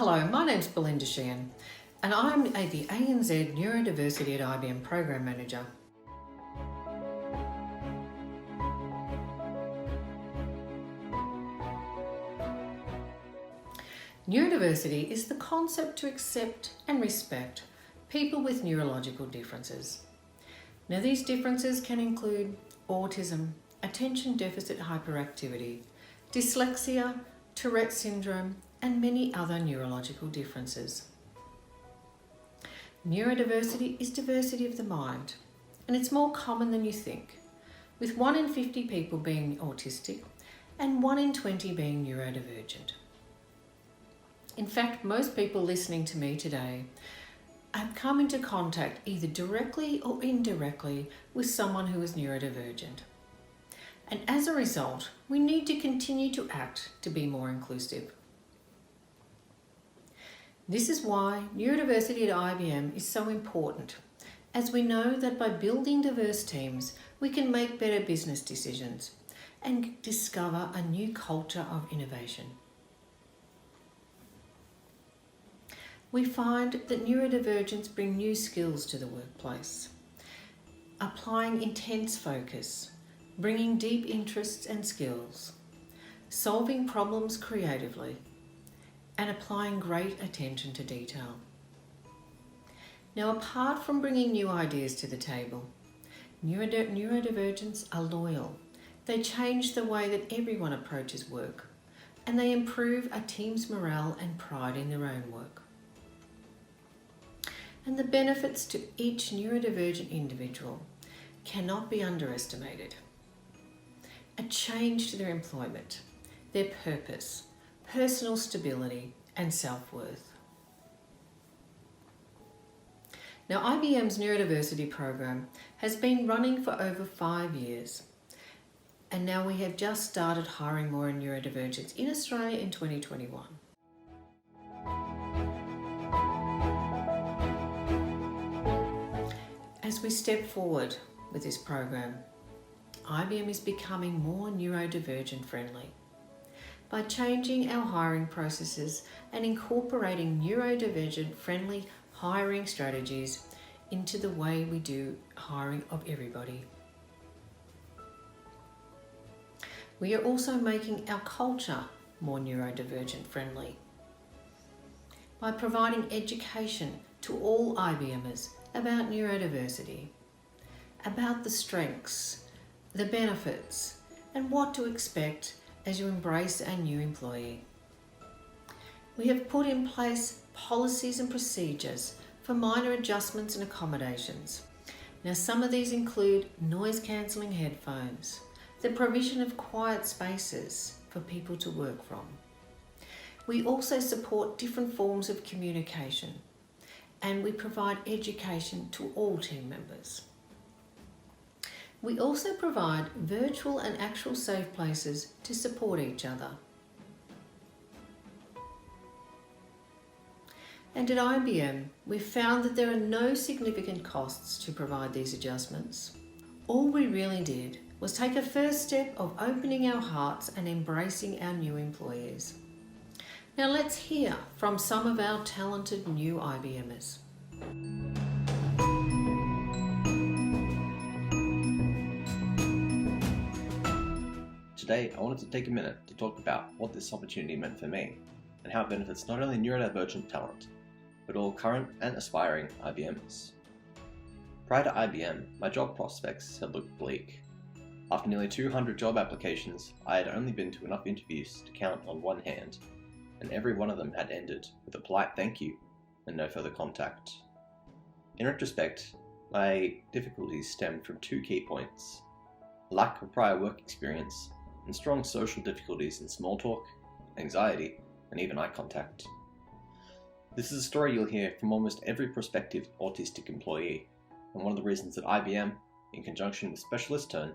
Hello, my name's Belinda Sheehan and I'm the ANZ Neurodiversity at IBM Program Manager. Neurodiversity is the concept to accept and respect people with neurological differences. Now these differences can include autism, attention deficit hyperactivity, dyslexia, Tourette syndrome, and many other neurological differences. Neurodiversity is diversity of the mind, and it's more common than you think, with 1 in 50 people being autistic and 1 in 20 being neurodivergent. In fact, most people listening to me today have come into contact either directly or indirectly with someone who is neurodivergent. And as a result, we need to continue to act to be more inclusive. This is why neurodiversity at IBM is so important, as we know that by building diverse teams, we can make better business decisions and discover a new culture of innovation. We find that neurodivergents bring new skills to the workplace, applying intense focus, bringing deep interests and skills, solving problems creatively, and applying great attention to detail. Now, apart from bringing new ideas to the table, neurodivergents are loyal. They change the way that everyone approaches work, and they improve a team's morale and pride in their own work. And the benefits to each neurodivergent individual cannot be underestimated. A change to their employment, their purpose, personal stability, and self-worth. Now, IBM's Neurodiversity program has been running for over 5 years, and now we have just started hiring more neurodivergents in Australia in 2021. As we step forward with this program, IBM is becoming more neurodivergent friendly. By changing our hiring processes and incorporating neurodivergent friendly hiring strategies into the way we do hiring of everybody. We are also making our culture more neurodivergent friendly by providing education to all IBMers about neurodiversity, about the strengths, the benefits, and what to expect as you embrace a new employee. We have put in place policies and procedures for minor adjustments and accommodations. Now, some of these include noise cancelling headphones, the provision of quiet spaces for people to work from. We also support different forms of communication, and we provide education to all team members. We also provide virtual and actual safe places to support each other. And at IBM, we've found that there are no significant costs to provide these adjustments. All we really did was take a first step of opening our hearts and embracing our new employees. Now let's hear from some of our talented new IBMers. Today, I wanted to take a minute to talk about what this opportunity meant for me and how it benefits not only neurodivergent talent, but all current and aspiring IBMs. Prior to IBM, my job prospects had looked bleak. After nearly 200 job applications, I had only been to enough interviews to count on one hand, and every one of them had ended with a polite thank you and no further contact. In retrospect, my difficulties stemmed from 2 key points: lack of prior work experience and strong social difficulties in small talk, anxiety, and even eye contact. This is a story you'll hear from almost every prospective autistic employee, and one of the reasons that IBM, in conjunction with Specialist Turn,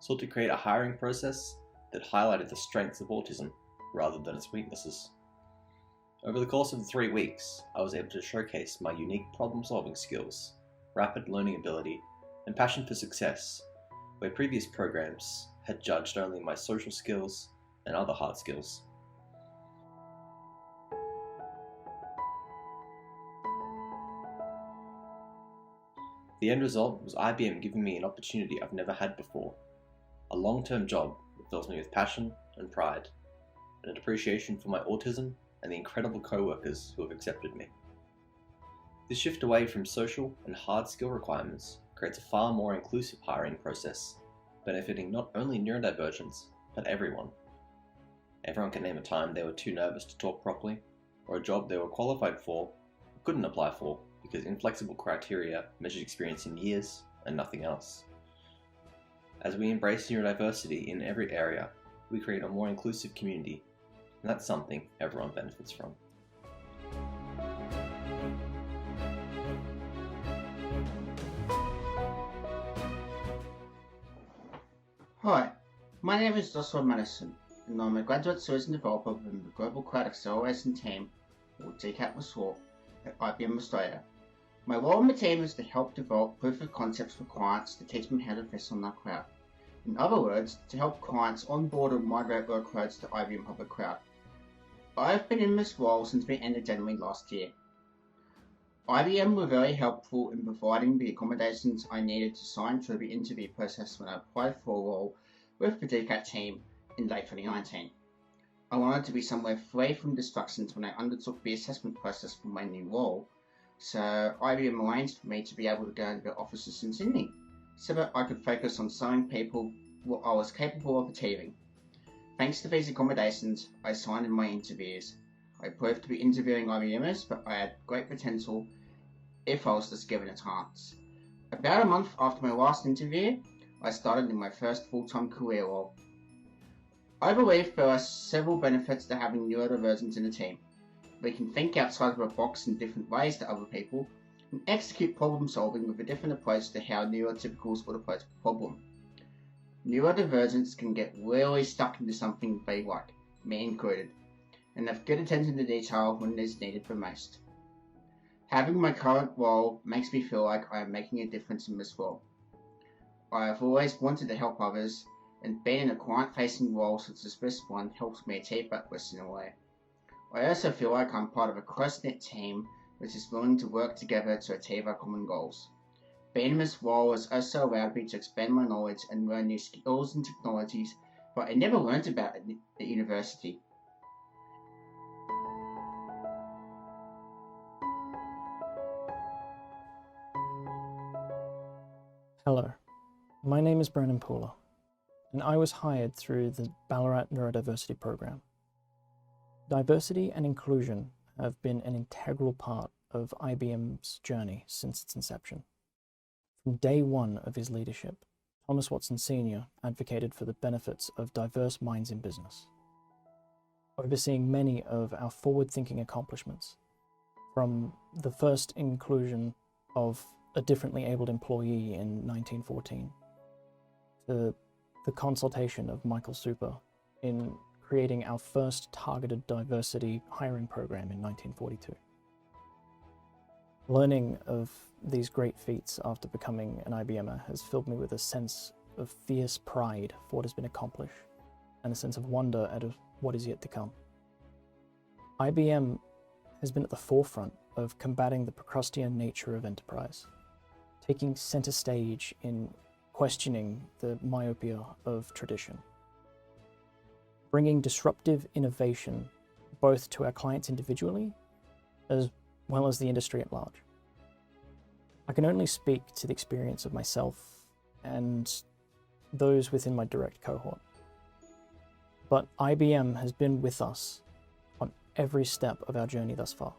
sought to create a hiring process that highlighted the strengths of autism rather than its weaknesses. Over the course of the 3 weeks, I was able to showcase my unique problem-solving skills, rapid learning ability, and passion for success, where previous programs had judged only my social skills and other hard skills. The end result was IBM giving me an opportunity I've never had before, a long-term job that fills me with passion and pride, and an appreciation for my autism and the incredible co-workers who have accepted me. This shift away from social and hard skill requirements creates a far more inclusive hiring process, benefiting not only neurodivergents, but everyone. Everyone can name a time they were too nervous to talk properly, or a job they were qualified for but couldn't apply for because inflexible criteria measured experience in years and nothing else. As we embrace neurodiversity in every area, we create a more inclusive community, and that's something everyone benefits from. Hi, my name is Joshua Madison, and I'm a graduate solution developer within the Global Cloud Acceleration Team, or GCAT for short, at IBM Australia. My role in the team is to help develop proof of concepts for clients to teach them how to invest on their cloud. In other words, to help clients onboard and migrate workloads to IBM Public Cloud. I have been in this role since the end of January last year. IBM were very helpful in providing the accommodations I needed to sign through the interview process when I applied for a role with the GCAT team in late 2019. I wanted to be somewhere free from distractions when I undertook the assessment process for my new role, so IBM arranged for me to be able to go into their offices in Sydney, so that I could focus on showing people what I was capable of achieving. Thanks to these accommodations, I signed in my interviews. I proved to be interviewing IBMers, but I had great potential if I was just given a chance. About a month after my last interview, I started in my first full-time career role. I believe there are several benefits to having neurodivergents in a team. We can think outside of a box in different ways to other people, and execute problem solving with a different approach to how neurotypicals would approach a problem. Neurodivergents can get really stuck into something they like, me included, and have good attention to detail when it is needed the most. Having my current role makes me feel like I am making a difference in this role. I have always wanted to help others, and being in a client-facing role such as this one helps me achieve that wish in a way. I also feel like I'm part of a close-knit team which is willing to work together to achieve our common goals. Being in this role has also allowed me to expand my knowledge and learn new skills and technologies that I never learned about at university. Hello, my name is Brandon Pooler, and I was hired through the Ballarat Neurodiversity program. Diversity and inclusion have been an integral part of IBM's journey since its inception. From day one of his leadership, Thomas Watson Sr. advocated for the benefits of diverse minds in business, overseeing many of our forward-thinking accomplishments, from the first inclusion of a differently abled employee in 1914, to the consultation of Michael Super in creating our first targeted diversity hiring program in 1942. Learning of these great feats after becoming an IBMer has filled me with a sense of fierce pride for what has been accomplished, and a sense of wonder at what is yet to come. IBM has been at the forefront of combating the Procrustean nature of enterprise, taking center stage in questioning the myopia of tradition, bringing disruptive innovation both to our clients individually as well as the industry at large. I can only speak to the experience of myself and those within my direct cohort, but IBM has been with us on every step of our journey thus far.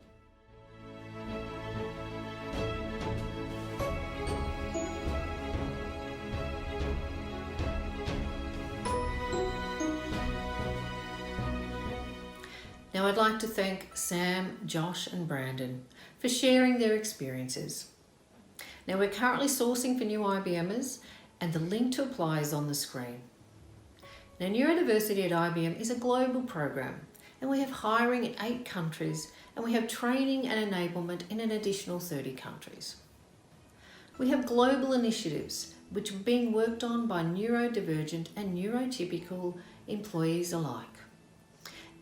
Now I'd like to thank Sam, Josh and Brandon for sharing their experiences. Now we're currently sourcing for new IBMers and the link to apply is on the screen. Now Neurodiversity at IBM is a global program and we have hiring in 8 countries and we have training and enablement in an additional 30 countries. We have global initiatives which are being worked on by neurodivergent and neurotypical employees alike.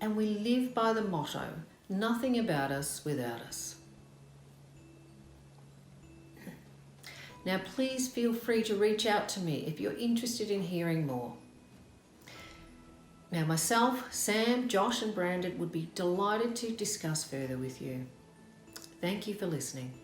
And we live by the motto, nothing about us without us. Now please feel free to reach out to me if you're interested in hearing more. Now myself, Sam, Josh and Brandon would be delighted to discuss further with you. Thank you for listening.